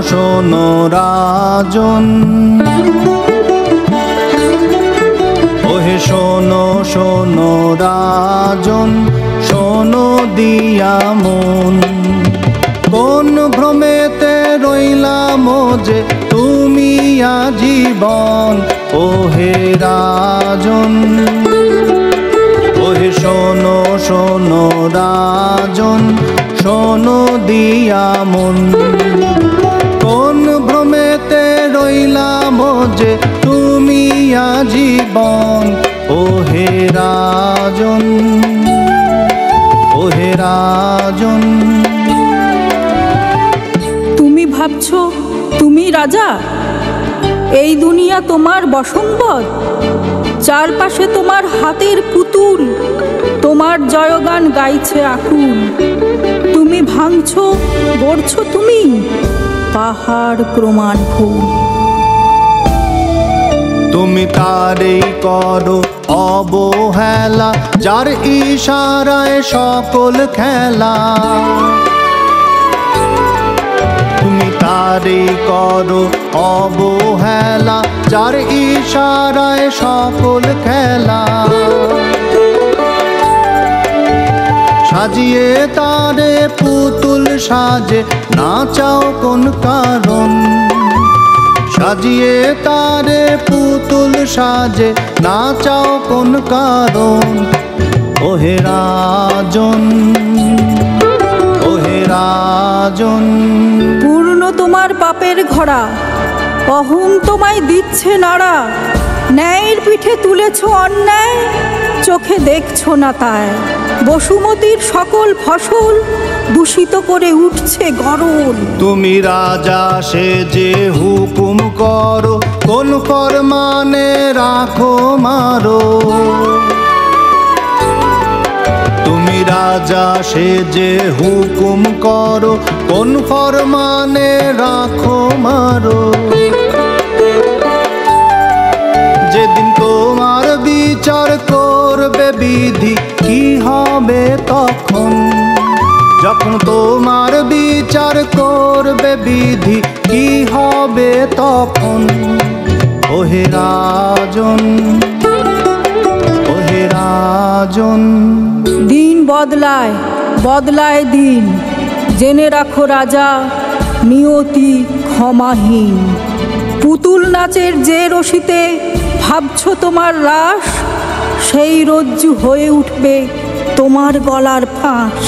শোনো রাজন, ওহে শোনো শোনো রাজন, শোনো দিয়া মন। কোন ভ্রমেতে রইলাম যে তুমি আজীবন, ওহে রাজন, ওহে শোনো শোনো রাজন, শোনো দিয়া মন। কোন ভ্রমেতে রইলাম যে তুমি আজীবন, ওহে রাজন, ওহে রাজন। তুমি ভাবছো তুমি রাজা, এই দুনিয়া তোমার বশংবদ, চারপাশে তোমার হাতের পুতুল, তোমার জয়গান গাইছে আকুল। তুমি ভাঙছো গড়ছো তুমি পাহাড় প্রমাণ ফুল। তুমি তারেই করো অবহেলা, যার ইশারায় সকল খেলা। তুমি তারেই করো অবহেলা, যার ইশারায় সকল খেলা। সাজিয়ে তারে পুতুল সাজে, নাচাও কোন কারণ। সাজিয়ে তারে পুতুল সাজে, নাচাও কোন কারণ। ওহে রাজন, ওহে রাজন। পূর্ণ তোমার পাপের ঘোড়া, অহং তোমায় দিচ্ছে নাড়া। ন্যায়ের পিঠে তুলেছ অন্যায়, চোখে দেখছো না তাই। বসুমতীর সকল ফসল দূষিত করে উঠছে গরল। তুমি রাজা সেজে হুকুম করো, কোন ফরমানে রাখো মারো। তুমি রাজা সেজে হুকুম করো, কোন ফরমানে রাখো মারো। যেদিন তোমার বিচার করবে বিধি, কি হবে তখন? যখন তোমার বিচার করবে বিধি, কি হবে তখন? ওহে রাজন, ওহে রাজন। দিন বদলায় বদলায় দিন, জেনে রাখো রাজা নিয়তি ক্ষমাহীন। পুতুল নাচের যে রশিতে ভাবছো তোমার রাস, সেই রজ্জু হয়ে উঠবে তোমার গলার ফাঁস।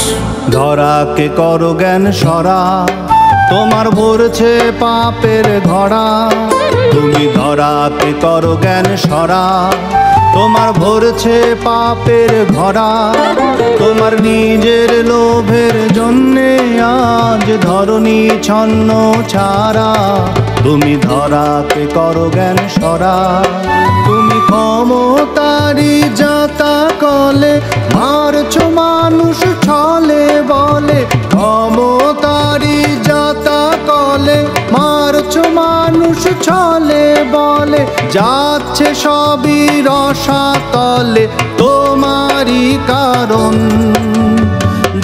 ধরাকে করো জ্ঞান সরা, তোমার ভরছে পাপের ঘোড়া। তুমি ধরাকে করো জ্ঞান সরা, তোমার ভরছে পাপের ঘোড়া। তোমার নিজের লোভের জন্যে আজ ধরণী ছন্ন ছাড়া। তুমি ধরাকে করো জ্ঞান সরা। তুমি ক্ষমতারি যাতা কলে, মারছো মানুষ ছলে বলে। ক্ষমতারি যাতা কলে, মারছো মানুষ ছলে বলে। যাচ্ছে সবই রসাতলে, তোমারই কারণ।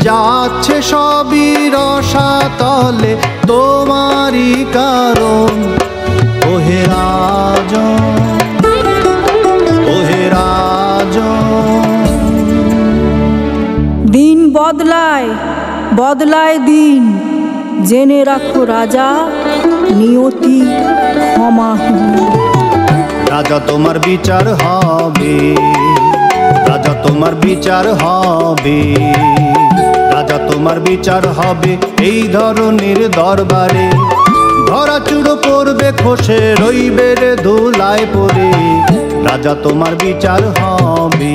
যাচ্ছে সবই রসাতলে, তোমারই কারণ। ওহে রাজন, ওহে রাজন। দিন বদলায় বদলায় দিন, জেনে রাখো রাজা নিয়তি ক্ষমাহীন। রাজা তোমার বিচার হবে, রাজা তোমার বিচার হবে। রাজা তোমার বিচার হবে এই ধরনের দরবারে। ধরা চুড়ো পড়বে খসে, রইবে রে ধুলায় পড়ে। রাজা তোমার বিচার হবে।